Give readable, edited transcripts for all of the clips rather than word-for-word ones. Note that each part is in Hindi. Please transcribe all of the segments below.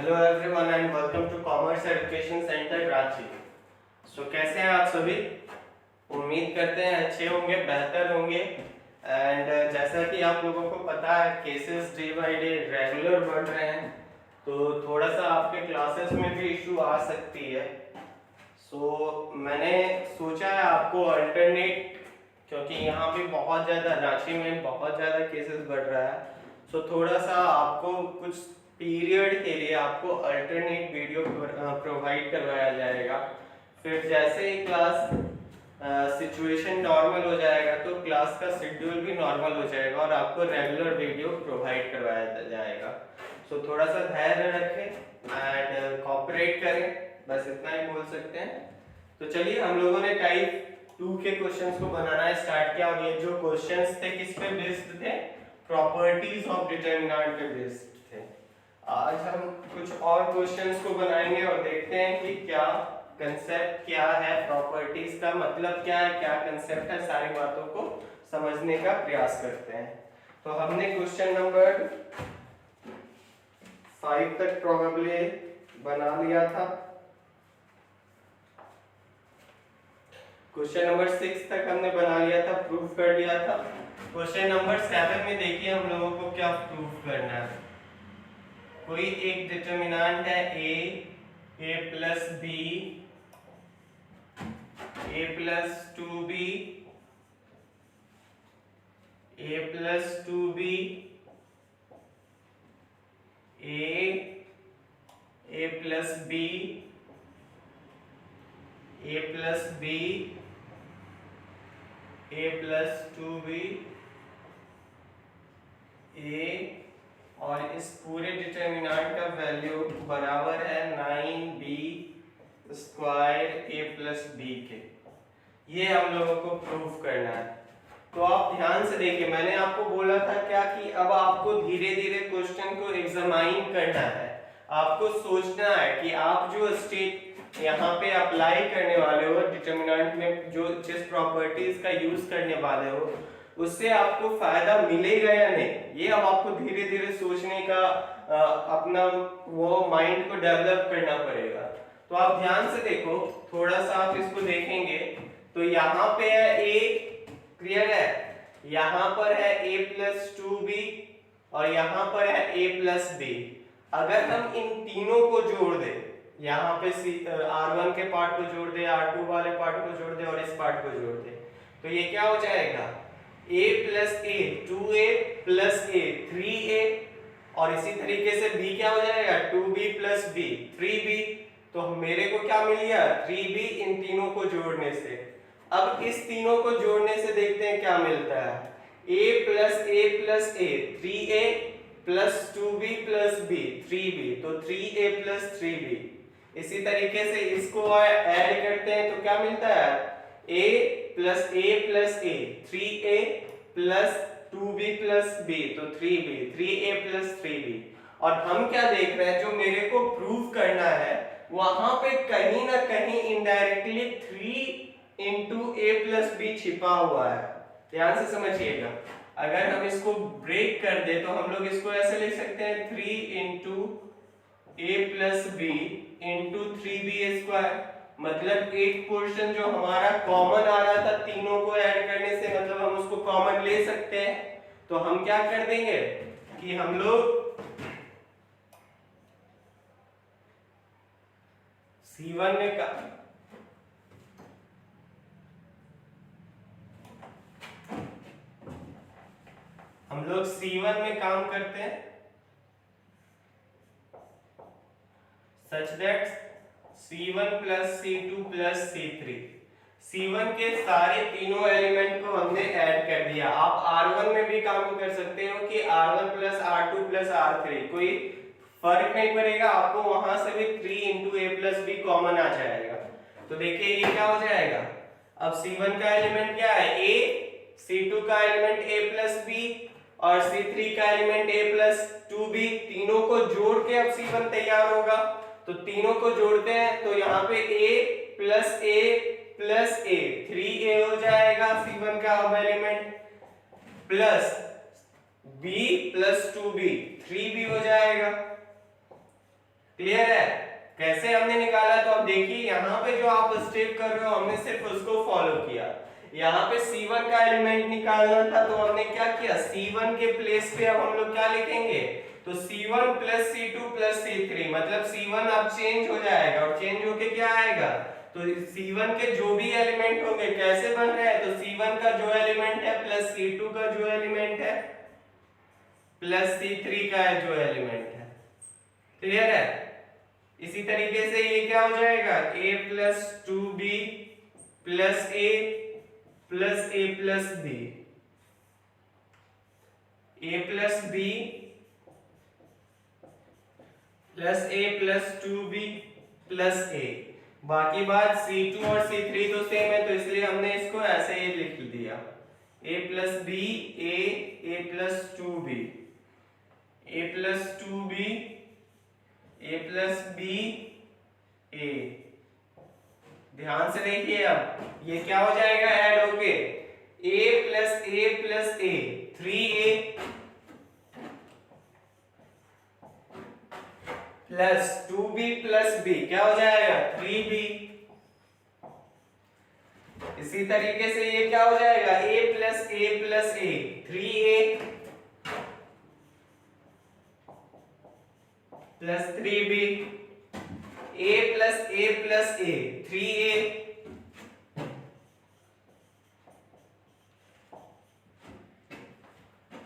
Hello everyone and welcome to commerce education centre Ranchi. कैसे हैं आप सभी? उम्मीद करते हैं अच्छे होंगे, बेहतर होंगे। एंड जैसा कि आप लोगों को पता है cases day by day regular बढ़ रहे हैं, तो थोड़ा सा आपके क्लासेस में भी इशू आ सकती है। मैंने सोचा है आपको अल्टरनेट, क्योंकि यहाँ पे बहुत ज़्यादा रांची में बहुत ज़्यादा केसेस बढ़ रहा है। थोड़ा सा आपको कुछ पीरियड के लिए आपको अल्टरनेट वीडियो प्रोवाइड करवाया जाएगा। फिर जैसे ही क्लास सिचुएशन नॉर्मल हो जाएगा तो क्लास का शेड्यूल भी नॉर्मल हो जाएगा और आपको रेगुलर वीडियो प्रोवाइड करवाया जाएगा। थोड़ा सा धैर्य रखें एंड कोऑपरेट करें, बस इतना ही बोल सकते हैं। तो चलिए, हम लोगों ने टाइप 2 के क्वेश्चंस को बनाना स्टार्ट किया और ये जो क्वेश्चंस थे किस पे बेस्ड थे? प्रॉपर्टीज ऑफ डिटरमिनेंट पे बेस्ड थे। आज हम कुछ और क्वेश्चंस को बनाएंगे और देखते हैं कि क्या कंसेप्ट क्या है, प्रॉपर्टीज का मतलब क्या है, क्या कंसेप्ट है, सारी बातों को समझने का प्रयास करते हैं। तो हमने क्वेश्चन नंबर 5 तक प्रोबेबली बना लिया था। क्वेश्चन नंबर 6 तक हमने बना लिया था, प्रूफ कर लिया था। क्वेश्चन नंबर 7 में देखिए हम लोगों को क्या प्रूफ करना है। कोई एक डिटरमिनेंट है a plus b, a plus 2b, a plus 2b, a plus b, a plus b, a plus 2b, a और इस पूरे डिटरमिनेंट का वैल्यू बराबर है 9b square a plus b के। ये हम लोगों को प्रूफ करना है। तो आप ध्यान से देखिए, मैंने आपको बोला था क्या कि अब आपको धीरे धीरे क्वेश्चन को एग्जामाइन करना है। आपको सोचना है कि आप जो स्टेट यहाँ पे अप्लाई करने वाले हो, डिटरमिनेंट में जो जिस प्रॉपर्टीज का यूज करने वाले हो, उससे आपको फायदा मिलेगा या नहीं, ये अब आपको धीरे धीरे सोचने का अपना वो माइंड को डेवलप करना पड़ेगा। तो आप ध्यान से देखो, थोड़ा सा आप इसको देखेंगे तो यहाँ पे है a, क्लियर है, यहाँ पर है a प्लस 2b और यहाँ पर है a प्लस b। अगर हम इन तीनों को जोड़ दे, यहाँ पे r1 के पार्ट को जोड़ दे, r2 वाले पार्ट को जोड़ दे और इस पार्ट को जोड़ दे, तो ये क्या हो जाएगा? a plus a 2a plus a 3a और इसी तरीके से b क्या हो जाएगा? 2b plus b 3b। तो मेरे को क्या मिल गया? 3b इन तीनों को जोड़ने से। अब इस तीनों को जोड़ने से देखते हैं क्या मिलता है। a plus a 3a plus 2b plus b 3b, तो 3a प्लस 3b। इसी तरीके से इसको ऐड करते हैं तो क्या मिलता है? a plus a 3a plus 2b plus b, तो 3b 3a प्लस 3b। और हम क्या देख रहे हैं, जो मेरे को प्रूफ करना है वहां पे कहीं ना कहीं इनडायरेक्टली 3 इंटू ए प्लस बी छिपा हुआ है। ध्यान से समझिएगा, अगर हम इसको ब्रेक कर दे तो हम लोग इसको ऐसे लिख सकते हैं 3 इंटू ए plus B into 3b square. मतलब एक पोर्शन जो हमारा कॉमन आ रहा था तीनों को ऐड करने से, मतलब हम उसको कॉमन ले सकते हैं। तो हम क्या कर देंगे कि हम लोग C1 में का हम लोग C1 में काम करते हैं such that C1 plus C2 plus C3। C1 के सारे तीनों एलिमेंट को हमने ऐड कर दिया। आप R1 में भी काम कर सकते हो कि R1 plus R2 plus R3, कोई फर्क नहीं पड़ेगा, आपको वहां से भी 3 इंटू ए प्लस बी कॉमन आ जाएगा। तो देखिए ये क्या हो जाएगा, अब C1 का एलिमेंट क्या है? A, C2 का एलिमेंट a प्लस बी और C3 का एलिमेंट a प्लस 2b। तीनों को जोड़ के अब C1 तैयार होगा। तो तीनों को जोड़ते हैं तो यहाँ पे a प्लस a 3a हो जाएगा C1 का अब element, plus b plus 2b 3b हो जाएगा। क्लियर है? कैसे हमने निकाला, तो अब देखिए यहाँ पे जो आप स्टेप कर रहे हो हमने सिर्फ उसको फॉलो किया। यहाँ पे C1 का एलिमेंट निकालना था तो हमने क्या किया, C1 के प्लेस पे अब हम लोग क्या लिखेंगे, तो C1 plus C2 plus C3, मतलब C1 अब चेंज हो जाएगा और चेंज होके क्या आएगा, तो C1 के जो भी एलिमेंट होंगे कैसे बन रहे हैं, तो C1 का जो एलिमेंट है प्लस C2 का जो एलिमेंट है प्लस C3 का जो एलिमेंट है। क्लियर है? इसी तरीके से ये क्या हो जाएगा, a plus 2b plus a plus a plus b, a plus b plus a plus 2b plus a। बाकी बात C2 और C3 तो सेम है तो इसलिए हमने इसको ऐसे ही लिख दिया, a plus b a plus 2b, a plus 2b a plus b a। ध्यान से देखिए अब ये क्या हो जाएगा, ऐड होके a plus a 3a plus 2b plus b क्या हो जाएगा 3b। इसी तरीके से ये क्या हो जाएगा, a plus a 3a plus 3b, a plus a 3a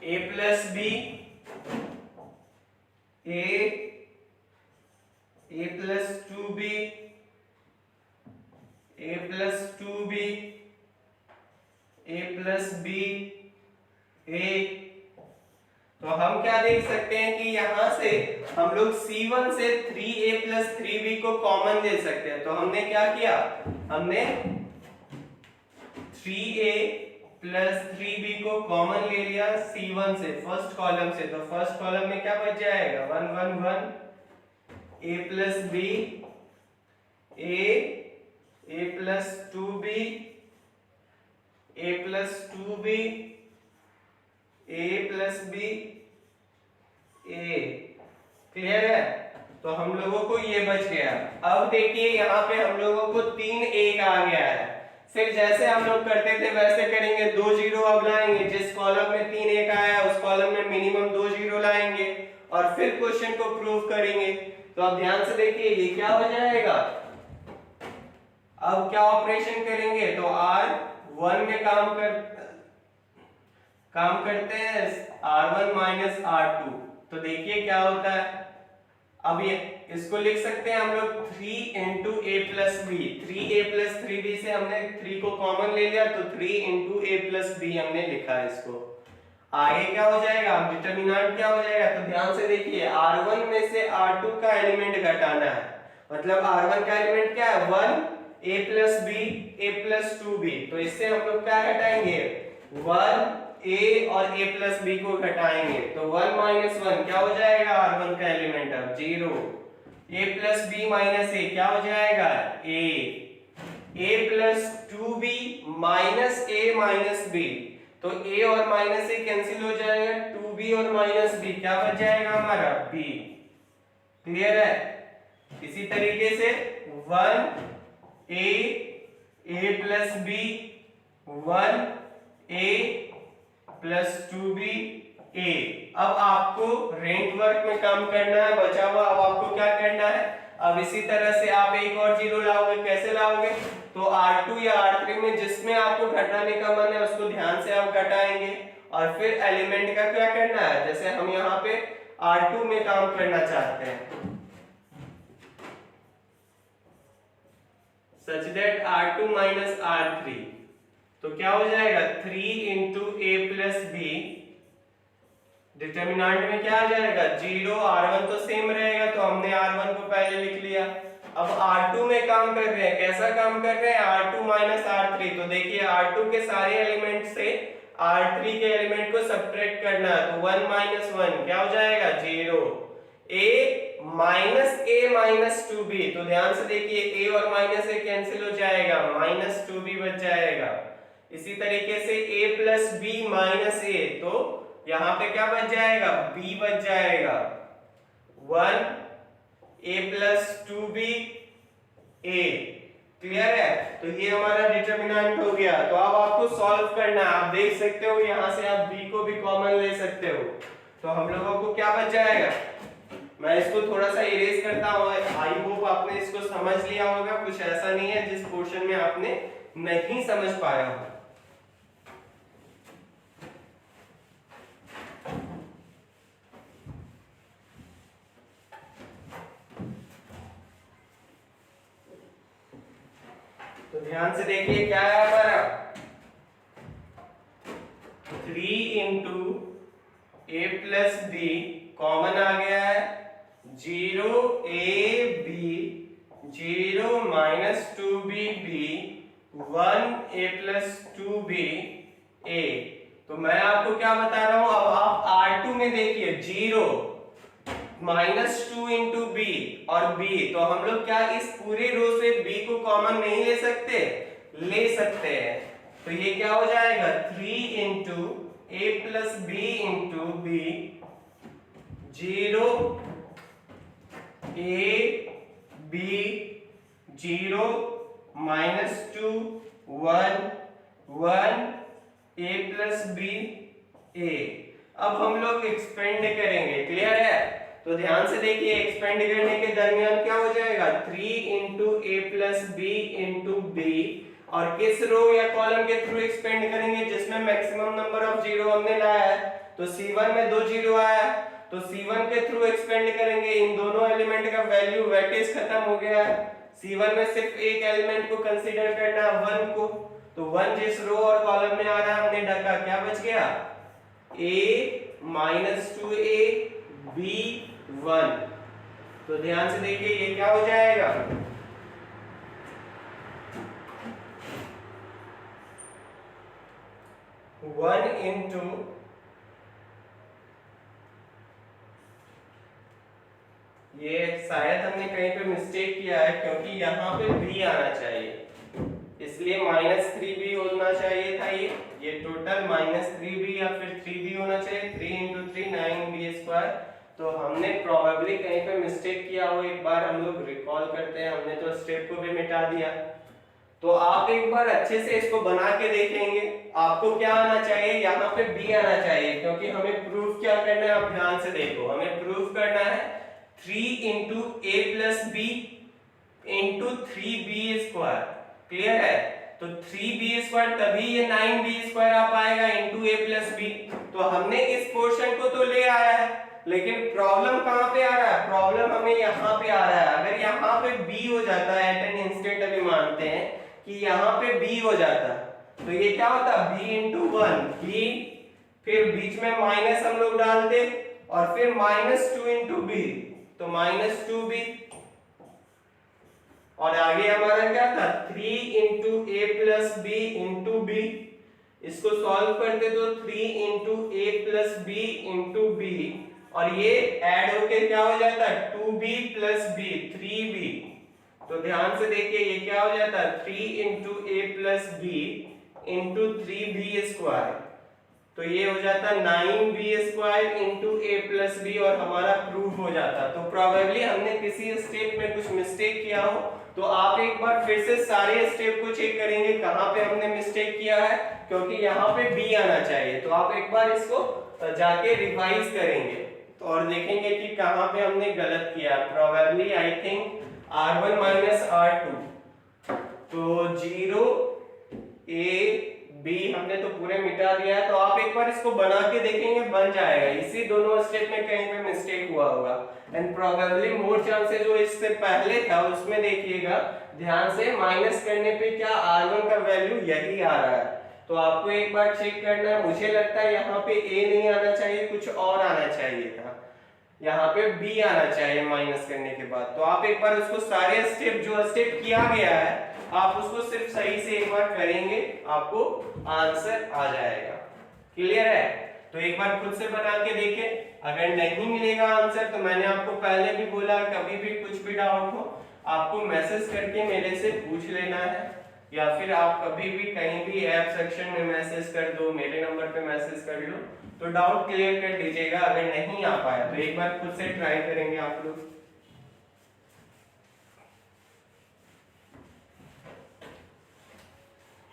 a plus b a plus 2b a plus 2b a plus b a। तो हम क्या देख सकते हैं कि यहां से हम लोग C1 से 3a प्लस 3b को कॉमन ले सकते हैं। तो हमने क्या किया, हमने 3a प्लस 3b को कॉमन ले लिया C1 से फर्स्ट कॉलम से। तो फर्स्ट कॉलम में क्या बच जाएगा 1 1 1 a plus b a plus 2b a plus 2b a plus b a। Clear है? तो हम लोगों को ये बच गया। अब देखिए यहाँ पे हम लोगों को 3 1 आ गया है, फिर जैसे हम लोग करते थे वैसे करेंगे, 2 0 अब लाएंगे, जिस कॉलम में 3 1 आया उस कॉलम में मिनिमम 2 0 लाएंगे और फिर क्वेश्चन को प्रूव करेंगे। तो अब ध्यान से देखिए ये क्या हो जाएगा, अब क्या ऑपरेशन करेंगे, तो R1 में काम करते हैं R1 माइनस R2। तो देखिए क्या होता है, अब ये इसको लिख सकते हैं हम लोग 3 into a plus B, 3a plus 3b से हमने 3 को कॉमन ले लिया तो 3 इंटू a प्लस बी हमने लिखा है इसको। आगे क्या हो जाएगा, डिटरमिनेंट क्या हो जाएगा, तो ध्यान से देखिए R1 में से R2 का एलिमेंट घटाना है, मतलब R1 का एलिमेंट क्या है 1 a plus b a plus 2b। तो इससे हम लोग क्या घटाएंगे 1 a और a प्लस b को घटाएंगे तो 1 माइनस 1 क्या हो जाएगा R1 का एलिमेंट अब 0, a plus b minus a क्या हो जाएगा a plus 2b minus a minus b। तो a और माइनस a कैंसिल हो जाएगा, 2b और माइनस b क्या बच जाएगा हमारा b। क्लियर है? इसी तरीके से 1 a plus b 1 a plus 2b a। अब आपको रेंट वर्क में काम करना है, बचा हुआ अब आपको क्या करना है, अब इसी तरह से आप एक और जीरो लाओगे, कैसे लाओगे, तो R2 या R3 में जिसमें आपको घटाने का मन है उसको ध्यान से आप घटाएंगे और फिर एलिमेंट का क्या करना है, जैसे हम यहाँ पे R2 में काम करना चाहते हैं such that R2 minus R3, तो क्या हो जाएगा 3 into a plus b, determinant में क्या आ जाएगा 0, R1 तो सेम रहेगा तो हमने R1 को पहले लिख लिया। अब R2 में काम कर रहे हैं, कैसा काम कर रहे हैं R2 माइनस R3। तो देखिए R2 के सारे एलिमेंट से R3 के एलिमेंट को सब्ट्रैक्ट करना है, तो 1 माइनस 1 क्या हो जाएगा 0, a माइनस 2b। तो ध्यान से देखिए a और माइनस a कैंसिल हो जाएगा, माइनस 2b बच जाएगा। इसी तरीके से a plus b minus a, तो यहाँ पे क्या बच जाएगा b बच जाएगा, 1 a plus 2b a। Clear है? तो ये हमारा डिटरमिनेंट हो गया। तो अब आपको सॉल्व करना है। आप देख सकते हो यहां से आप b को भी कॉमन ले सकते हो। तो हम लोगों को क्या बच जाएगा, मैं इसको थोड़ा सा इरेज करता हूँ। आई होप आपने इसको समझ लिया होगा। कुछ ऐसा नहीं है जिस पोर्शन में आपने नहीं समझ पाया हो। तो ध्यान से देखिए क्या है हमारा, 3 इंटू ए प्लस बी कॉमन आ गया है, 0 A B 0 minus 2b b 1 a plus 2b a। तो मैं आपको क्या बता रहा हूं, अब आप R2 में देखिए 0 माइनस 2 इंटू बी और b, तो हम लोग क्या इस पूरे रो से b को कॉमन नहीं ले सकते? ले सकते हैं। तो ये क्या हो जाएगा, 3 into A plus B into B 0 a b 0 minus 2 1 1 a plus B a। अब हम लोग एक्सपेंड करेंगे। क्लियर है? तो ध्यान से देखिए, एक्सपेंड करने के दरमियान क्या हो जाएगा, 3 इंटू ए प्लस बी इंटू बी, और किस रो या कॉलम के थ्रू एक्सपेंड करेंगे जिसमें मैक्सिमम नंबर ऑफ जीरो हमने लाया है। तो C1 में 2 जीरो आया है, तो C1 के थ्रू एक्सपेंड करेंगे। इन दोनों एलिमेंट का वैल्यू वेटेज खत्म हो गया है। C1 में सिर्फ एक एलिमेंट को कंसीडर करना है, 1 को। तो 1 जिस रो और कॉलम में आ रहा है हमने ढका, क्या बच गया, a माइनस 2a b 1। तो ध्यान से देखिए ये क्या हो जाएगा, 1 इंटू ये शायद हमने कहीं पे मिस्टेक किया है, क्योंकि यहाँ पे b आना चाहिए, इसलिए -3b होना चाहिए था। ये टोटल -3b या फिर 3b होना चाहिए। 3 इंटू 3 9b²। तो हमने प्रोबेबली कहीं पे मिस्टेक किया हो, एक बार हम लोग रिकॉल करते हैं। हमने तो स्टेप को भी मिटा दिया। तो आप एक बार अच्छे से इसको बना के देखेंगे। आपको क्या आना चाहिए, यहाँ पे b आना चाहिए, क्योंकि हमें प्रूफ क्या करना है, आप ध्यान से देखो। हमें प्रूफ करना है 3 इंटू ए plus B into 3b²। Clear है? तो 3b² तभी ये 9b² आ पाएगा इंटू ए प्लस बी। तो हमने इस पोर्शन को तो ले आया है, लेकिन प्रॉब्लम कहां पे आ रहा है, प्रॉब्लम हमें यहाँ पे आ रहा है। अगर यहाँ पे b हो जाता है एट एन इंस्टेंट, अभी मानते हैं कि यहाँ पे b हो जाता, तो ये क्या होता, b इंटू 1 b, फिर बीच में माइनस हम लोग डालते, और फिर -2 इंटू बी, तो -2b, और आगे हमारा क्या था, 3 इंटू ए प्लस बी इंटू बी। इसको सॉल्व करते तो 3 इंटू ए प्लस बी इंटू बी, और ये ऐड होके क्या हो जाता है, 2b प्लस बी 3b। तो ध्यान से देखिए ये क्या हो जाता है, 3 इंटू ए प्लस बी इंटू 3b²। तो ये हो जाता 9b² इंटू ए प्लस बी, और हमारा प्रूफ हो जाता। तो प्रोबेबली हमने किसी स्टेप में कुछ मिस्टेक किया हो, तो आप एक बार फिर से सारे स्टेप को चेक करेंगे कहां पे हमने मिस्टेक किया है, क्योंकि यहाँ पे b आना चाहिए। तो आप एक बार इसको जाके रिवाइज करेंगे तो और देखेंगे कि कहां पे हमने गलत किया। Probably I think R1 minus R2। तो 0 a b हमने तो पूरे मिटा दिया है। तो आप एक बार इसको बना के देखेंगे, बन जाएगा। इसी दोनों स्टेप में कहीं पे मिस्टेक हुआ होगा, एंड प्रोबेबली मोर चांसेस जो इससे पहले था उसमें देखिएगा ध्यान से, माइनस करने पे क्या R1 का वैल्यू यही आ रहा है। तो आपको एक बार चेक करना है। मुझे लगता है यहाँ पे a नहीं आना चाहिए, कुछ और आना चाहिए था, यहाँ पे b आना चाहिए माइनस करने के बाद। तो आप एक बार उसको सारे स्टेप जो स्टेप किया गया है आप उसको सिर्फ सही से एक बार करेंगे, आपको आंसर आ जाएगा। क्लियर है? तो एक बार खुद से बना के देखें। अगर नहीं मिलेगा आंसर तो मैंने आपको पहले भी बोला, कभी भी कुछ भी डाउट हो आपको मैसेज करके मेरे से पूछ लेना है, या फिर आप कभी भी कहीं भी ऐप सेक्शन में मैसेज कर दो, मेरे नंबर पे मैसेज कर लो, तो डाउट क्लियर कर दीजिएगा। अगर नहीं आ पाया तो एक बार खुद से ट्राई करेंगे आप लोग।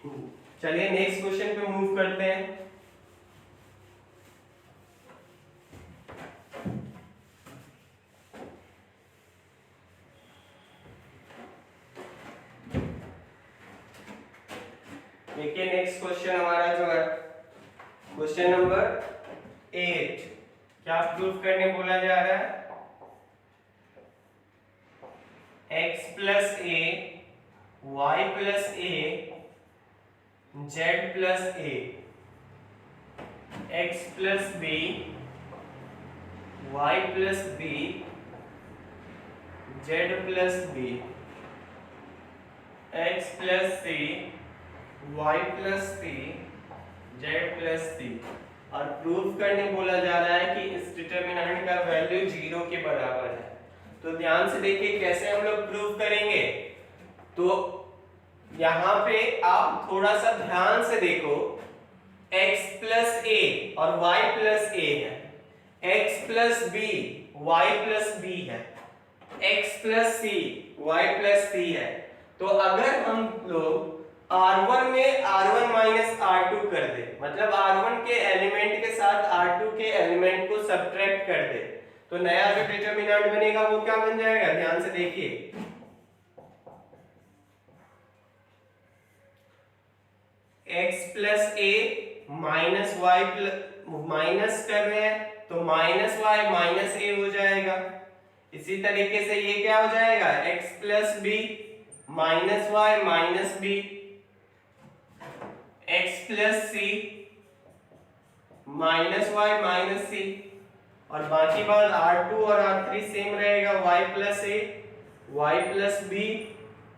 चलिए नेक्स्ट क्वेश्चन पे मूव करते हैं। देखिए नेक्स्ट क्वेश्चन हमारा जो है क्वेश्चन नंबर 8, क्या प्रूफ करने बोला जा रहा है? x plus A Y plus A Z plus A, X plus B Y plus B Z plus B, X plus C Y plus C Z plus C. और प्रूफ करने बोला जा रहा है कि इस डिटरमिनेंट का वैल्यू 0 के बराबर है। तो ध्यान से देखिए कैसे हम लोग प्रूफ करेंगे। तो यहाँ पे आप थोड़ा सा ध्यान से देखो, x प्लस ए और y प्लस ए है, x plus B y plus B है, x plus C y plus C है। तो अगर हम लोग R1 में R1 माइनस R2 कर दे, मतलब R1 के एलिमेंट के साथ R2 के एलिमेंट को सब्ट्रैक्ट कर दे, तो नया जो डिटरमिनेंट बनेगा वो क्या बन जाएगा? ध्यान से देखिए, x प्लस ए माइनस वाई माइनस कर रहे हैं तो माइनस वाई माइनस ए हो जाएगा। इसी तरीके से ये क्या हो जाएगा? x plus B minus Y minus B, x plus C minus Y minus C, और बाकी बात R2 और R3 सेम रहेगा, y plus A Y plus B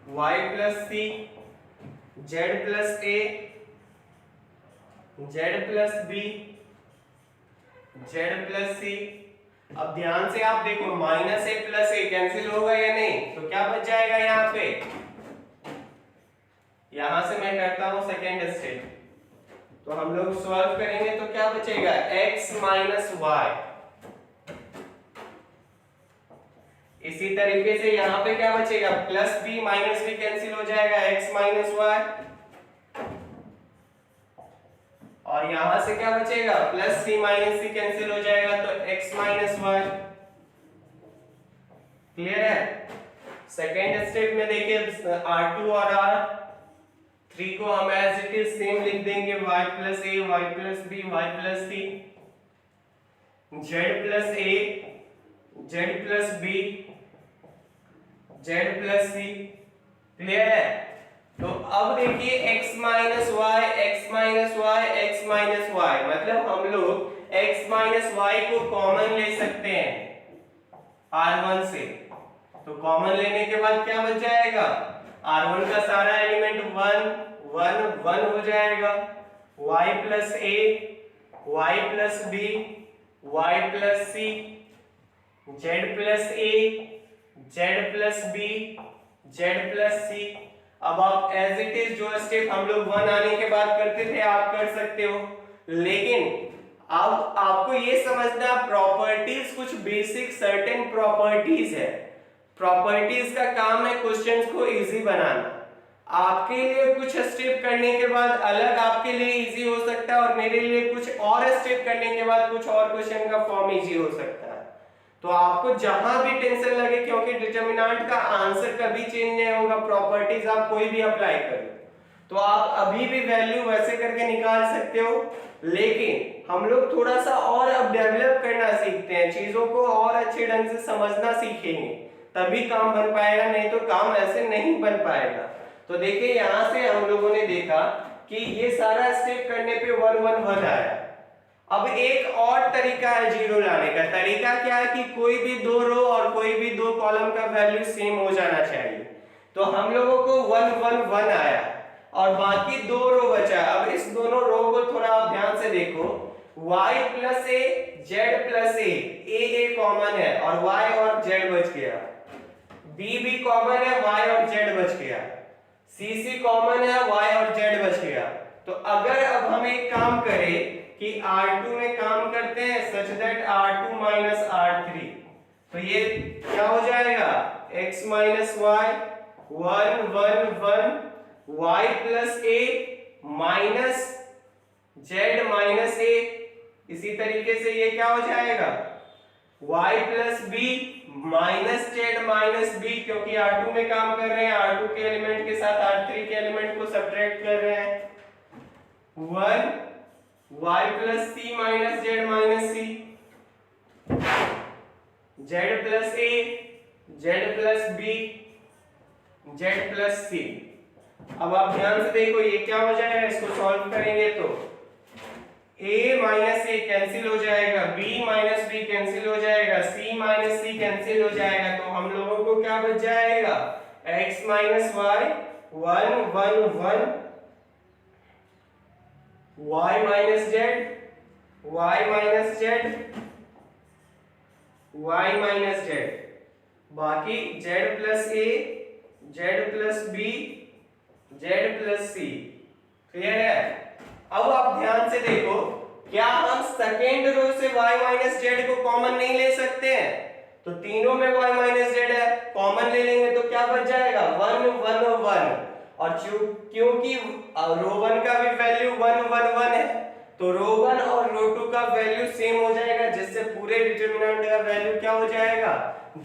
Y plus C Z plus A Z plus B Z plus C. अब ध्यान से आप देखो, minus A plus A cancel होगा या नहीं? तो क्या बच जाएगा यहाँ पे? यहां से मैं करता हूं सेकेंड स्टेप, तो हम लोग सॉल्व करेंगे तो क्या बचेगा? x minus Y. इसी तरीके से यहां पे क्या बचेगा? Plus B minus B cancel हो जाएगा, x माइनस वाई, और यहां से क्या बचेगा? प्लस सी माइनस सी कैंसिल हो जाएगा, तो x माइनस वाई। क्लियर है? सेकेंड स्टेप में देखिए, R2 और R3 को हम एज इट इज सेम लिख देंगे, y plus A Y plus B Y plus C, Z plus A Z plus B Z plus C. Clear है? तो अब देखिए x minus Y X minus Y X minus Y, मतलब हम लोग x माइनस वाई को कॉमन ले सकते हैं R1 से। तो कॉमन लेने के बाद क्या बच जाएगा? R1 का सारा एलिमेंट 1 1 1 हो जाएगा, y plus A Y plus B Y plus C Z plus A Z plus B Z plus C. अब आप एज इट इज जो स्टेप हम लोग 1 आने के बाद करते थे आप कर सकते हो, लेकिन अब आपको ये समझना, प्रॉपर्टीज कुछ बेसिक सर्टेन प्रॉपर्टीज है। प्रॉपर्टीज का काम है क्वेश्चंस को इजी बनाना। आपके लिए कुछ स्टेप करने के बाद अलग आपके लिए इजी हो सकता है, और मेरे लिए कुछ और स्टेप करने के बाद कुछ और क्वेश्चन का फॉर्म इजी हो सकता है। तो आपको जहां भी टेंशन लगे, क्योंकि डिटरमिनेंट का आंसर कभी चेंज नहीं होगा, प्रॉपर्टीज आप कोई भी अप्लाई करो तो आप अभी भी वैल्यू वैसे करके निकाल सकते हो, लेकिन हम लोग थोड़ा सा और अब डेवलप करना सीखते हैं, चीजों को और अच्छे ढंग से समझना सीखेंगे, तभी काम बन पाएगा, नहीं तो काम ऐसे नहीं बन पाएगा। तो देखिए यहां से हम लोगों ने देखा कि ये सारा स्टेप करने पे 1 1 1 आया। अब एक और तरीका है जीरो लाने का। तरीका क्या है कि कोई भी दो रो और कोई भी दो कॉलम का वैल्यू सेम हो जाना चाहिए। तो हम लोगों को 1 1 1 आया और बाकी दो रो बचा। अब इस दोनों रो को थोड़ा आप ध्यान से देखो, y plus A Z plus A common है और y और z बच गया, b भी कॉमन है y और z बच गया, c कॉमन है y और z बच गया। तो अगर अब हम एक काम करें कि R2 में काम करते हैं such that R2 minus R3, तो ये क्या हो जाएगा x minus Y 1 1 1 y plus A minus Z minus A. इसी तरीके से ये क्या हो जाएगा y plus B minus Z minus B, क्योंकि R2 में काम कर रहे हैं, R2 के एलिमेंट के साथ R3 के एलिमेंट को सब्ट्रैक्ट कर रहे हैं। 1 y plus C minus Z minus C, Z plus A Z plus B Z plus C. अब आप ध्यान से देखो ये क्या हो जाएगा, इसको सॉल्व करेंगे तो a माइनस ए कैंसिल हो जाएगा, b माइनस बी कैंसिल हो जाएगा, c माइनस सी कैंसिल हो जाएगा, तो हम लोगों को क्या बच जाएगा x minus Y 1 1 1, y minus Z y minus Z y minus Z, बाकी z plus A z plus B z plus C. Clear है? अब आप ध्यान से देखो, क्या हम सेकेंड रो से y माइनस जेड को कॉमन नहीं ले सकते हैं? तो तीनों में y माइनस जेड है, कॉमन ले लेंगे तो क्या बच जाएगा 1 1 1, और क्योंकि रो 1 का भी वैल्यू 1 1 1 है, तो रो 1 और रो 2 का वैल्यू सेम हो जाएगा, जिससे पूरे डिटरमिनेंट का वैल्यू क्या हो जाएगा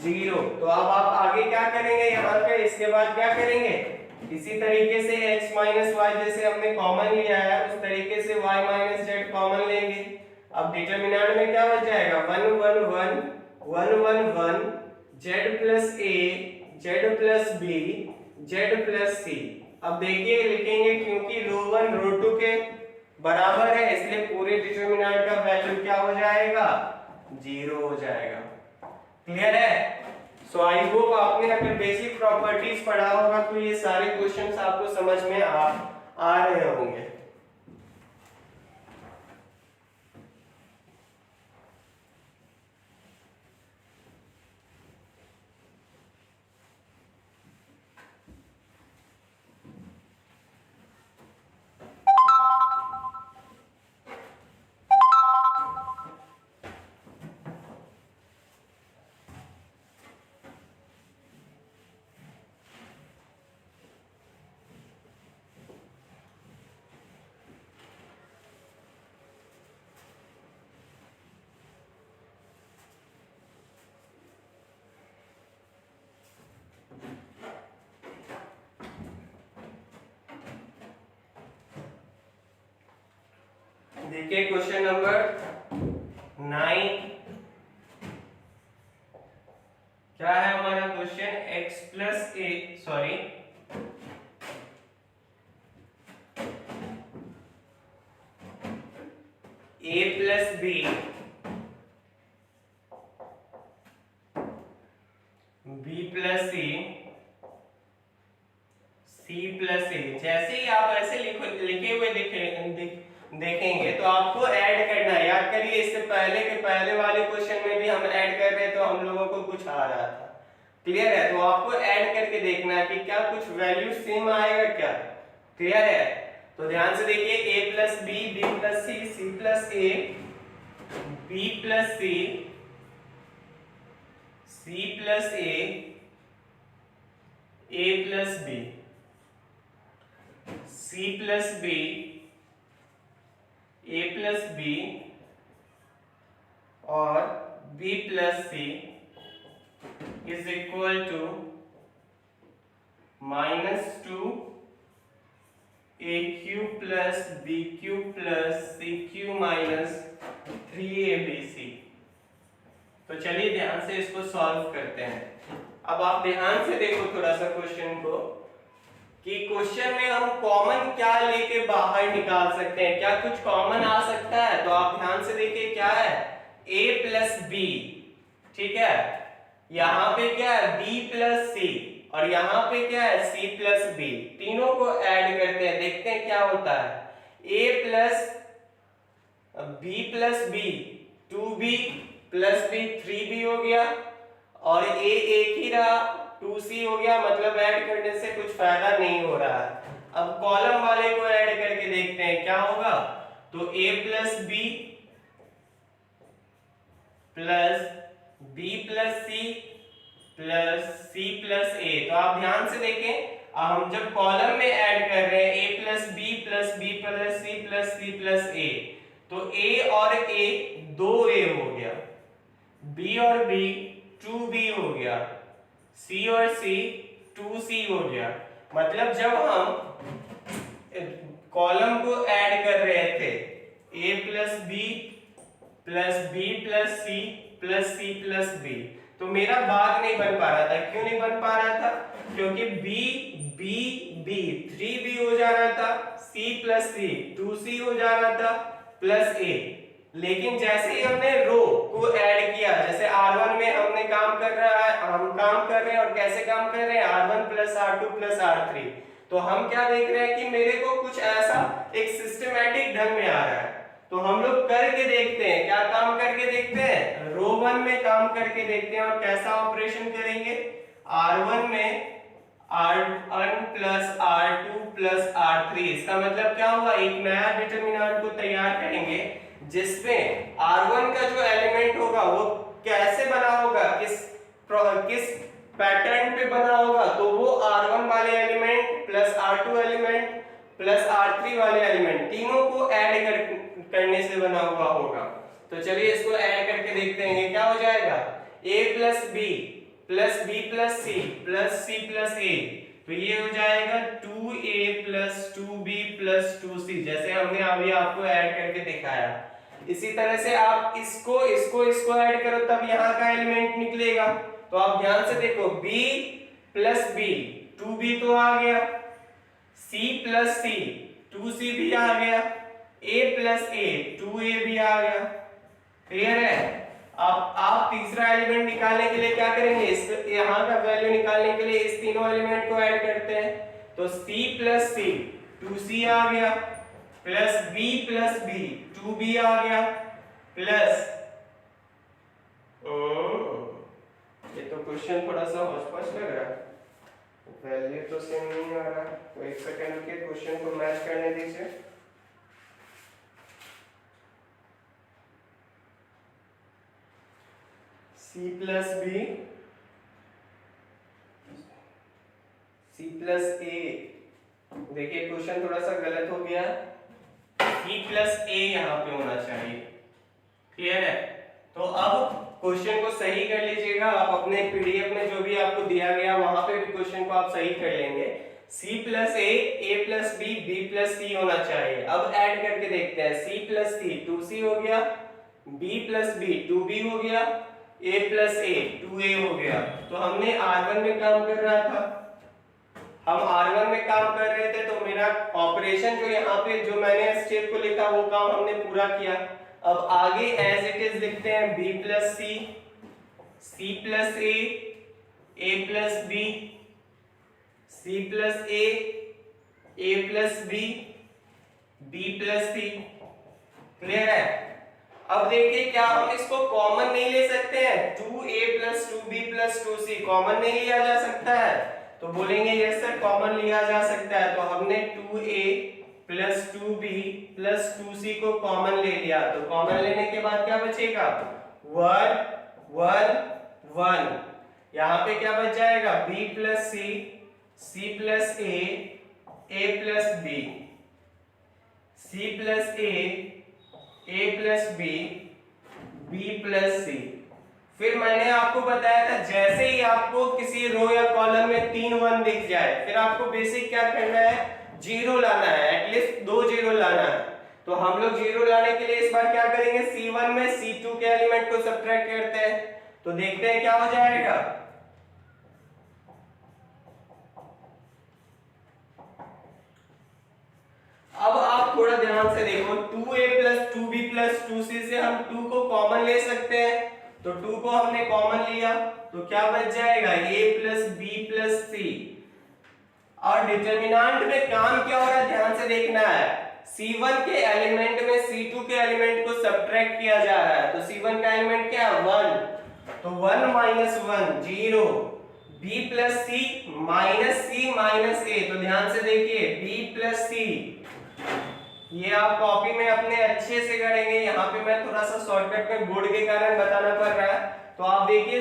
0। तो अब आप आगे क्या करेंगे यहाँ पे, इसके बाद क्या करेंगे, इसी तरीके से x माइनस वाई जैसे हमने कॉमन लिया है उस तरीके से y माइनस जेड कॉमन लेंगे। अब डिटरमिनेंट में क्या हो जाएगा 1 1 1 1 1 1 z plus A z plus B z plus C. अब देखिए लिखेंगे, क्योंकि रो 1 रो 2 के बराबर है इसलिए पूरे डिटरमिनेंट का वैल्यू क्या हो जाएगा 0 हो जाएगा। क्लियर है? सो आई होप आपने अगर बेसिक प्रॉपर्टीज पढ़ा होगा तो ये सारे क्वेश्चंस आपको समझ में आ रहे होंगे। देखिए क्वेश्चन नंबर 9 क्या है हमारा question, x plus A sorry a plus B b plus C c plus A. जैसे ही आप ऐसे लिखे हुए देखेंगे तो आपको ऐड करना है। याद करिए इससे पहले के पहले वाले क्वेश्चन में भी हम ऐड कर रहे तो हम लोगों को कुछ आ रहा था। क्लियर है? तो आपको ऐड करके देखना है कि क्या कुछ वैल्यू सेम आएगा क्या। क्लियर है? तो ध्यान से देखिए, a plus B B plus C C plus A B plus C C plus A plus B C plus B a plus B और b plus C is equal to -2 a cube plus b cube plus c cube minus 3abc। तो चलिए ध्यान से इसको सॉल्व करते हैं। अब आप ध्यान से देखो थोड़ा सा क्वेश्चन को, कि क्वेश्चन में हम कॉमन क्या लेके बाहर निकाल सकते हैं, क्या कुछ कॉमन आ सकता है। तो आप ध्यान से देखिए क्या है a प्लस बी, ठीक है, यहाँ पे क्या है b प्लस सी और यहाँ पे क्या है c प्लस बी। तीनों को ऐड करते हैं, देखते हैं क्या होता है। a plus b plus B 2b plus b 3b हो गया और a एक ही रहा 2c हो गया, मतलब ऐड करने से कुछ फायदा नहीं हो रहा है। अब कॉलम वाले को ऐड करके देखते हैं क्या होगा। तो a plus B plus b plus C plus c plus a। तो आप ध्यान से देखें, हम जब कॉलम में ऐड कर रहे हैं a plus B plus B plus C plus C plus A, तो a और a 2a हो गया, b और b 2b हो गया, c और c 2c हो गया। मतलब जब हम कॉलम को ऐड कर रहे थे a plus B plus B plus C plus C plus B, तो मेरा भाग नहीं बन पा रहा था। क्यों नहीं बन पा रहा था? क्योंकि b b b 3b हो जा रहा था, c प्लस सी 2c हो जा रहा था प्लस a। लेकिन जैसे ही हमने रो को ऐड किया, जैसे r1 में हमने काम कर रहा है, हम काम कर रहे हैं और कैसे काम कर रहे हैं, r1 plus r2 plus r3, तो हम क्या देख रहे हैं कि मेरे को कुछ ऐसा एक सिस्टमैटिक ढंग में आ रहा है। तो हम लोग करके देखते हैं, क्या काम करके देखते हैं, रो 1 में काम करके देखते हैं। और कैसा ऑपरेशन करेंगे, r1 में r1 plus r2 plus r3, इसका मतलब क्या हुआ, एक नया डिटरमिनेंट को तैयार करेंगे जिसमें r1 का जो एलिमेंट होगा वो कैसे बना होगा, किस पैटर्न पे बना होगा, तो वो r1 वाले element plus r2 element plus r3 वाले एलिमेंट तीनों को ऐड करने से बना हुआ होगा। तो चलिए इसको ऐड करके देखते हैं क्या हो जाएगा, a plus B plus B plus C plus C plus A, तो ये हो जाएगा 2a plus 2b plus 2c, जैसे हमने अभी आपको ऐड करके दिखाया। इसी तरह से आप इसको इसको इसको ऐड करो तब यहाँ का एलिमेंट निकलेगा। तो आप ध्यान से देखो, b प्लस b 2b तो आ गया, c प्लस c 2c भी आ गया, a प्लस a 2a भी आ गया। क्लियर है? अब आप तीसरा एलिमेंट निकालने के लिए क्या करेंगे, इस यहाँ का वैल्यू निकालने के लिए इस तीनों एलिमेंट को ऐड करते हैं। तो c प्लस c 2c आ गया plus b plus b 2b आ गया प्लस, ये तो क्वेश्चन थोड़ा सा होच-पोच लग रहा है, वैल्यू तो सेम नहीं आ रहा। तो एक सेकंड रुकिए, क्वेश्चन को मैच करने दीजिए। c plus b c plus a, देखिए क्वेश्चन थोड़ा सा गलत हो गया, c प्लस a यहाँ पे होना चाहिए। क्लियर है? तो अब क्वेश्चन को सही कर लीजिएगा, आप अपने पीडीएफ में जो भी आपको दिया गया वहां पे भी क्वेश्चन को आप सही कर लेंगे। c plus a plus b b plus c होना चाहिए। अब ऐड करके देखते हैं, c प्लस c 2c हो गया, b प्लस b 2b हो गया, a प्लस a 2a हो गया। तो हमने r1 में काम कर रहा था, हम r1 में काम कर रहे थे, तो मेरा ऑपरेशन जो यहाँ पे जो मैंने स्टेप को लिखा वो काम हमने पूरा किया। अब आगे एज इट इज लिखते हैं, b plus c c plus a plus b c plus a plus b b plus c। Clear है? अब देखिए क्या हम इसको कॉमन नहीं ले सकते हैं, 2a plus 2b plus 2c common नहीं लिया जा सकता है? तो बोलेंगे यस सर कॉमन लिया जा सकता है। तो हमने 2a plus 2b plus 2c को कॉमन ले लिया, तो कॉमन लेने के बाद क्या बचेगा, 1 1 1, यहाँ पे क्या बच जाएगा, b plus c c plus a plus b c plus a plus b plus c। फिर मैंने आपको बताया था जैसे ही आपको किसी रो या कॉलम में 3 1 दिख जाए, फिर आपको बेसिक क्या करना है, जीरो लाना है, एटलीस्ट 2 जीरो लाना है। तो हम लोग जीरो लाने के लिए इस बार क्या करेंगे, c1 में c2 के एलिमेंट को सब्ट्रैक्ट करते हैं, तो देखते हैं क्या हो जाएगा। अब आप थोड़ा ध्यान से देखो, 2a plus 2b plus 2c से हम 2 को कॉमन ले सकते हैं, तो 2 को हमने कॉमन लिया तो क्या बच जाएगा, a plus b plus c। और डिटरमिनेंट में काम क्या हो रहा है ध्यान से देखना है, c1 के एलिमेंट में c2 के एलिमेंट को सब्ट्रैक्ट किया जा रहा है। तो c1 का एलिमेंट क्या है, 1, तो 1 minus 1 0, b plus c minus a। तो ध्यान से देखिए b प्लस c, ये आप कॉपी में अपने अच्छे से करेंगे, यहाँ पे मैं थोड़ा सा शॉर्टकट में बोर्ड के कारण बताना पड़ रहा है। तो आप देखिए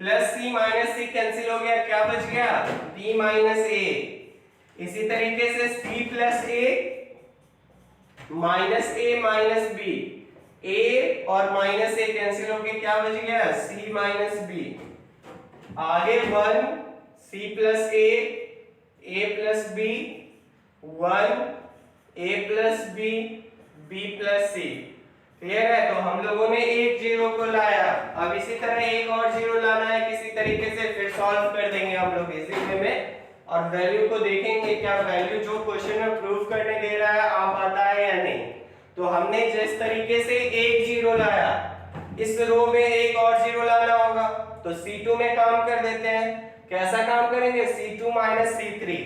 प्लस सी माइनस सी कैंसिल हो गया, क्या बच गया बी माइनस ए। इसी तरीके से सी प्लस ए माइनस बी, ए और माइनस ए कैंसिल हो गया, क्या बच गया सी माइनस बी। आगे 1 C plus A plus B, 1 A plus B plus C. Clear है? तो हम लोगों ने एक जीरो को लाया, अब इसी तरह एक और जीरो लाना है किसी तरीके से, फिर सॉल्व कर देंगे हम लोग इसी वे में और वैल्यू को देखेंगे क्या वैल्यू जो क्वेश्चन में प्रूव करने दे रहा है आ पाता है या नहीं। तो हमने जिस तरीके से एक जीरो लाया, इस रो में एक और जीरो लाना होगा, तो C2 में काम कर देते हैं। कैसा काम करेंगे? C2 minus C3,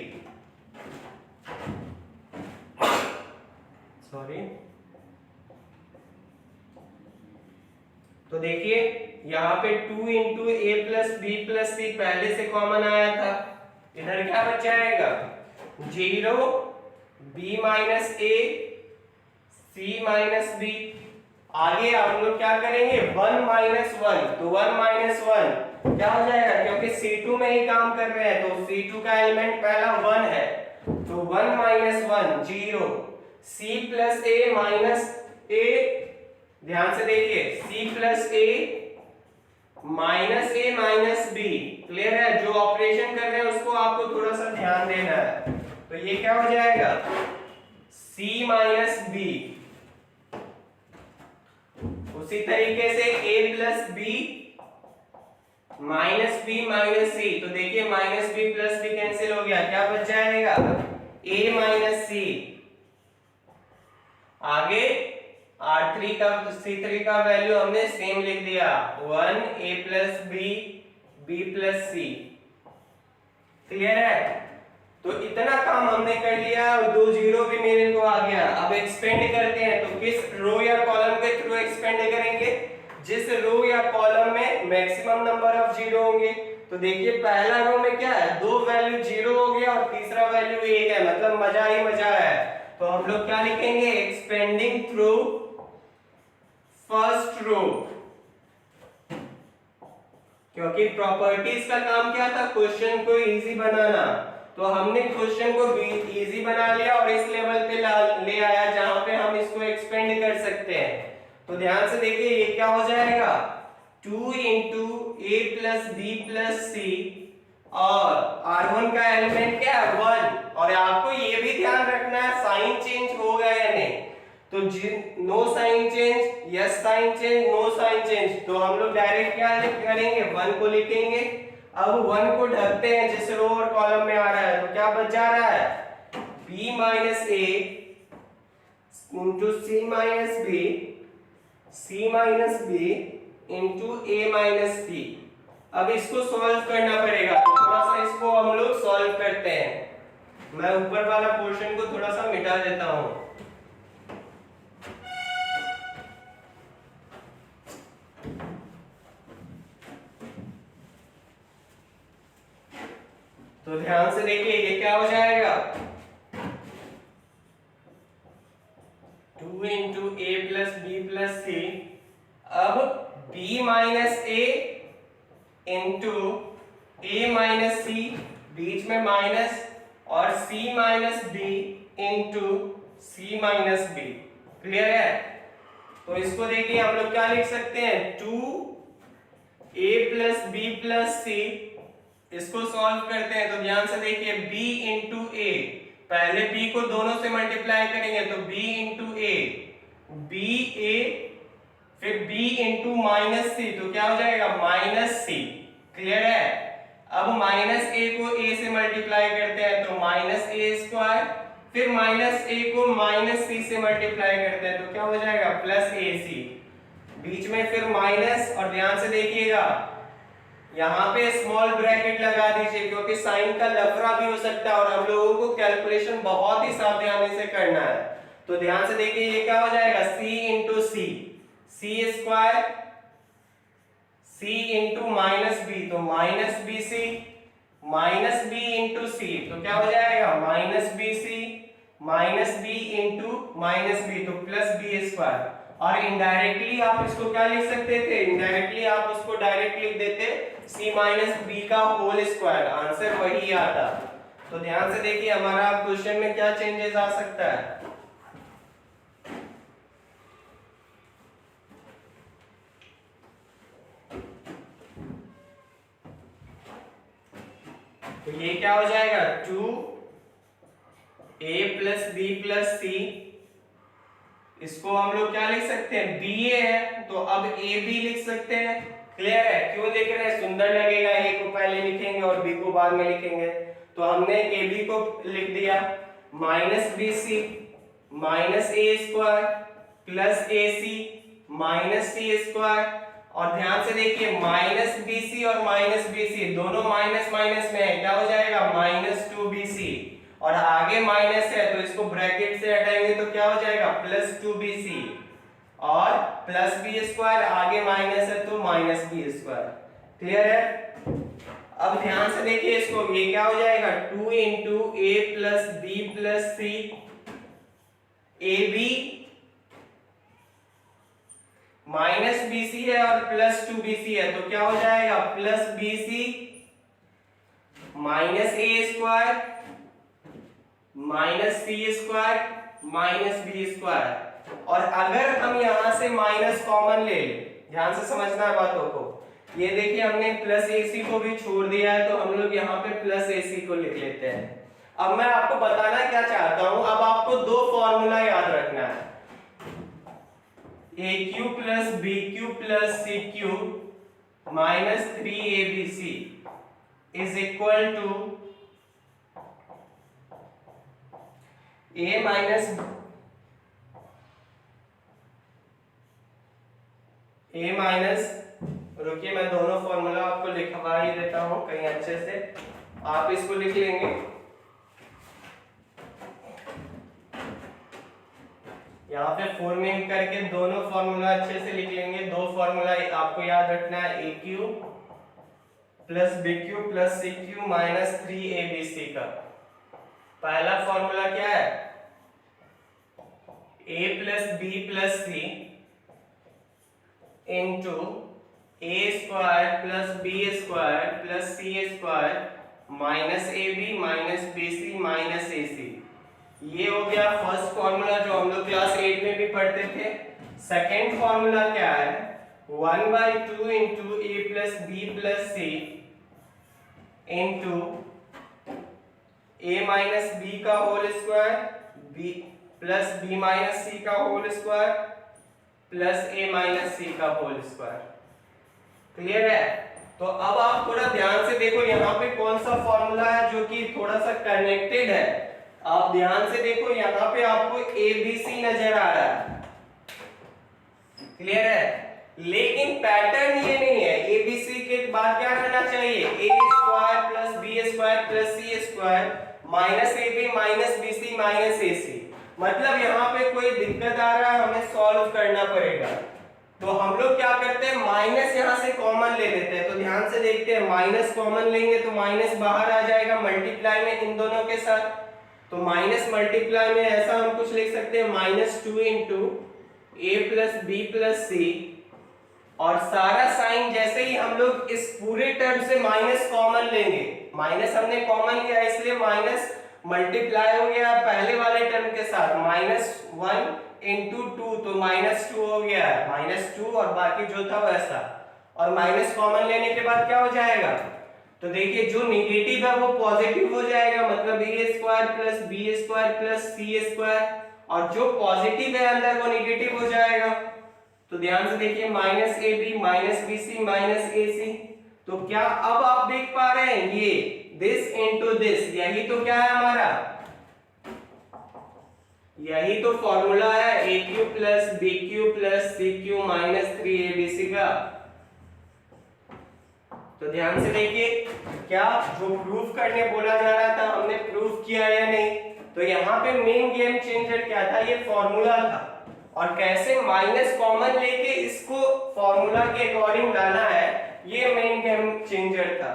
sorry. तो देखिए यहाँ पे 2 इंटू ए प्लस बी प्लस सी पहले से कॉमन आया था, इधर क्या बच जाएगा 0 B minus a C minus B. आगे हम लोग क्या करेंगे 1 माइनस 1, तो 1 माइनस 1 क्या हो जाएगा, क्योंकि C2 में ही काम कर रहे हैं तो C2 का एलिमेंट पहला 1 है, तो 1 माइनस 1 0, C प्लस ए माइनस ए, ध्यान से देखिए C प्लस ए माइनस बी। क्लियर है? जो ऑपरेशन कर रहे हैं उसको आपको थोड़ा सा ध्यान देना है। तो ये क्या हो जाएगा C माइनस बी। उसी तरीके से a plus B minus b minus c, तो देखिए minus b plus b cancel हो गया, क्या बच जाएगा a माइनस सी। आगे R3 का C3 का वैल्यू हमने सेम लिख दिया 1 a plus B plus C. Clear है? तो इतना काम हमने कर लिया और 2 जीरो भी मेरे को आ गया। अब एक्सपेंड करते हैं, तो किस रो या कॉलम के थ्रू एक्सपेंड करेंगे? जिस रो या कॉलम में मैक्सिमम नंबर ऑफ जीरो होंगे। तो देखिए पहला रो में क्या है, 2 वैल्यू जीरो हो गया और तीसरा वैल्यू 1 है, मतलब मजा ही मजा है। तो हम लोग क्या लिखेंगे एक्सपेंडिंग थ्रू फर्स्ट रो, क्योंकि प्रॉपर्टीज का काम क्या था क्वेश्चन को इजी बनाना, तो हमने क्वेश्चन को इजी बना लिया और इस लेवल पे ले आया जहां पे हम इसको एक्सपेंड कर सकते हैं। तो ध्यान से देखिए ये क्या हो जाएगा 2 इंटू ए प्लस बी प्लस सी, और R1 का एलिमेंट क्या है 1, और आपको ये भी ध्यान रखना है साइन चेंज होगा या नहीं। तो no sign change, yes sign change, no sign change, तो हम लोग डायरेक्ट क्या करेंगे 1 को लिखेंगे। अब 1 को ढकते हैं जिस रो और कॉलम में आ रहा है, तो क्या बच जा रहा है b minus A into C minus b into a minus सी। अब इसको सॉल्व करना पड़ेगा, तो थोड़ा सा इसको हम लोग सॉल्व करते हैं। मैं ऊपर वाला पोर्शन को थोड़ा सा मिटा देता हूं। तो ध्यान से देखिए ये क्या हो जाएगा 2 इंटू ए प्लस बी प्लस सी। अब b minus A into a minus सी, बीच में माइनस, और c माइनस बी इंटू सी माइनस बी। क्लियर है? तो इसको देखिए हम लोग क्या लिख सकते हैं 2 a प्लस बी प्लस सी। इसको सॉल्व करते हैं, तो ध्यान से देखिए b इंटू ए, पहले b को दोनों से मल्टीप्लाई करेंगे तो b इंटू ए, बी ए, फिर b इंटू माइनस सी, तो क्या हो जाएगा माइनस सी। क्लियर है? अब माइनस ए को a से मल्टीप्लाई करते हैं तो माइनस ए स्क्वायर, फिर माइनस ए को माइनस सी से मल्टीप्लाई करते हैं तो क्या हो जाएगा प्लस ए सी, बीच में फिर माइनस, और ध्यान से देखिएगा यहाँ पे स्मॉल ब्रैकेट लगा दीजिए क्योंकि साइन का लफड़ा भी हो सकता है और हम लोगों को कैलकुलेशन बहुत ही सावधानी से करना है। तो ध्यान से देखिए ये क्या हो जाएगा c into c square, c into minus b, तो minus B C, minus b into c, तो क्या हो जाएगा minus B C, minus b into minus b, तो प्लस बी स्क्वायर। और इनडायरेक्टली आप इसको क्या लिख सकते थे, इनडायरेक्टली आप उसको डायरेक्ट लिख देते c माइनस बी का होल स्क्वायर, आंसर वही आता। तो ध्यान से देखिए हमारा क्वेश्चन में क्या चेंजेस आ सकता है। तो ये क्या हो जाएगा 2a प्लस बी प्लस सी, इसको हम लोग क्या लिख सकते हैं, बी ए है तो अब ए बी लिख सकते हैं। क्लियर है, क्यों लिख रहे हैं, सुंदर लगेगा, ए को पहले लिखेंगे और बी को बाद में लिखेंगे। तो हमने ए बी को लिख दिया minus B C minus A square plus A C minus C square. और ध्यान से देखिए माइनस बी सी और माइनस बी सी दोनों माइनस माइनस में है, क्या हो जाएगा माइनस 2bc, और आगे माइनस है तो इसको ब्रैकेट से हटाएंगे तो क्या हो जाएगा प्लस 2bc, और प्लस बी स्क्वायर आगे माइनस है तो माइनस बी स्क्वायर। क्लियर है। अब ध्यान से देखिए इसको, ये क्या हो जाएगा 2 into A plus B plus C, A B minus B C है और प्लस 2bc है तो क्या हो जाएगा plus B C minus A square minus C square minus B square. और अगर हम यहां से माइनस कॉमन ले ले, ध्यान से समझना है बातों को, ये देखिए हमने प्लस ए सी को भी छोड़ दिया है तो हम लोग यहाँ पे प्लस ए सी को लिख लेते हैं। अब मैं आपको बताना क्या चाहता हूं, अब आपको दो फॉर्मूला याद रखना है, a cube plus b cube plus c cube minus 3abc is equal to a minus रुकिए मैं दोनों फॉर्मूला आपको लिखवा ही देता हूं कहीं अच्छे से, आप इसको लिख लेंगे। यहाँ पे फॉर्मिंग करके दोनों फॉर्मूला अच्छे से लिख लेंगे। दो फॉर्मूला आपको याद रखना है, a cube plus b cube plus c cube minus 3abc का। पहला फॉर्मूला क्या है, a plus B plus c into a square plus b square plus c square minus a B minus B C minus a c. ये हो गया फर्स्ट फॉर्मूला जो हम लोग क्लास 8 में भी पढ़ते थे। सेकेंड फॉर्मूला क्या है, 1/2 into A plus B plus c into a minus b का whole square b plus B minus c का होल स्क्वायर प्लस ए माइनस सी का होल स्क्वायर। क्लियर है। तो अब आप थोड़ा ध्यान से देखो यहाँ पे कौन सा फॉर्मूला है जो कि थोड़ा सा कनेक्टेड है। आप ध्यान से देखो यहाँ पे आपको ABC नजर आ रहा है, क्लियर है, लेकिन पैटर्न ये नहीं है। ABC के बाद क्या रहना चाहिए, a square plus b square plus c square minus a B minus B C minus a c. मतलब यहाँ पे कोई दिक्कत आ रहा है, हमें सॉल्व करना पड़ेगा। तो हम लोग क्या करते हैं, माइनस यहाँ से कॉमन ले लेते हैं। तो ध्यान से देखते हैं, माइनस कॉमन लेंगे तो माइनस बाहर आ जाएगा मल्टीप्लाई में इन दोनों के साथ। तो माइनस मल्टीप्लाई में ऐसा हम कुछ लिख सकते हैं, -2 इंटू ए प्लस बी प्लस सी, और सारा साइन जैसे ही हम लोग इस पूरे टर्म से माइनस कॉमन लेंगे, माइनस हमने कॉमन लिया इसलिए माइनस मल्टीप्लाई हो गया पहले वाले टर्म के साथ, -1 इंटू 2 तो -2 हो गया, -2 और बाकी जो था वैसा, और माइनस कॉमन लेने के बाद क्या हो जाएगा, तो देखिए जो निगेटिव है वो पॉजिटिव हो जाएगा, मतलब a square plus b square plus c square, और जो पॉजिटिव है अंदर वो निगेटिव हो जाएगा। तो ध्यान से देखिए minus a B minus B C minus a c. तो क्या अब आप देख पा रहे हैं, ये दिस इंटू दिस, यही तो क्या है हमारा, यही तो फॉर्मूला है a cube plus b cube plus c cube minus 3abc का। तो ध्यान से देखिए, क्या जो प्रूफ करने बोला जा रहा था हमने प्रूफ किया या नहीं। तो यहाँ पे मेन गेम चेंजर क्या था, ये फॉर्मूला था, और कैसे माइनस कॉमन लेके इसको फॉर्मूला के अकॉर्डिंग लाना है, ये मेन गेम चेंजर था।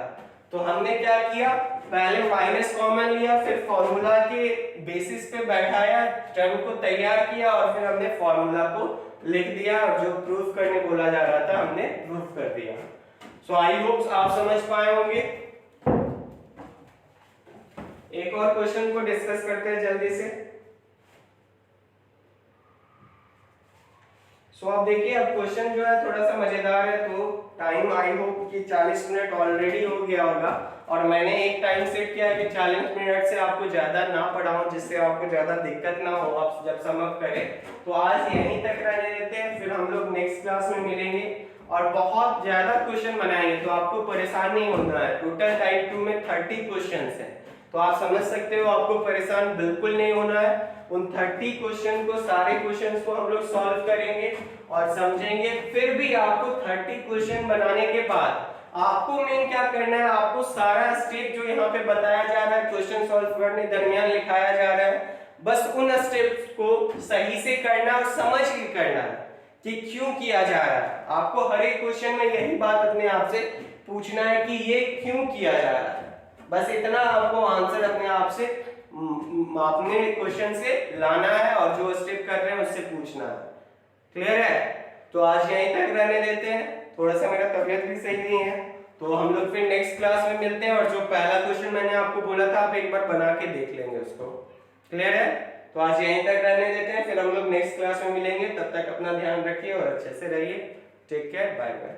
तो हमने क्या किया, पहले माइनस कॉमन लिया, फिर फॉर्मूला के बेसिस पे बैठाया, टर्म को तैयार किया और फिर हमने फॉर्मूला को लिख दिया और जो प्रूफ करने बोला जा रहा था हमने प्रूफ कर दिया। सो आई होप आप समझ पाए होंगे। एक और क्वेश्चन को डिस्कस करते हैं जल्दी से। सो आप देखिए, अब क्वेश्चन जो है थोड़ा सा मजेदार है, तो टाइम आई होप कि 40 मिनट ऑलरेडी हो गया होगा और मैंने एक टाइम सेट किया है कि 40 मिनट से आपको ज्यादा ना पढ़ाऊं, जिससे आपको ज्यादा दिक्कत ना हो आप जब सम अप करें। तो आज यहीं तक रहने देते हैं, फिर हम लोग नेक्स्ट क्लास में मिलेंगे और बहुत ज्यादा क्वेश्चन बनाएंगे, तो आपको परेशान नहीं होना है। टोटल टाइप 2 में 30 क्वेश्चंस हैं, तो आप समझ सकते हो आपको परेशान बिल्कुल नहीं होना है। उन 30 क्वेश्चन को, सारे क्वेश्चंस को हम लोग सॉल्व करेंगे और समझेंगे। फिर भी आपको 30 क्वेश्चन बनाने के बाद आपको मेन क्या करना है, आपको सारा स्टेप जो यहाँ पे बताया जा रहा है क्वेश्चन सॉल्व करने दरमियान लिखाया जा रहा है, बस उन स्टेप्स को सही से करना और समझ के करना है कि क्यों किया जा रहा है। आपको हर एक क्वेश्चन में यही बात अपने आप से पूछना है कि ये क्यों किया जा रहा है, बस इतना आपको आंसर अपने आप से अपने क्वेश्चन से लाना है और जो स्टेप कर रहे हैं उससे पूछना है। क्लियर है? तो आज यहीं तक रहने देते हैं, थोड़ा सा मेरा तबीयत भी सही नहीं है, तो हम लोग फिर नेक्स्ट क्लास में मिलते हैं और जो पहला क्वेश्चन मैंने आपको बोला था आप एक बार बना के देख लेंगे उसको। क्लियर है? तो आज यहीं तक रहने देते हैं, फिर हम लोग नेक्स्ट क्लास में मिलेंगे। तब तक अपना ध्यान रखिए और अच्छे से रहिए। Take care, bye bye.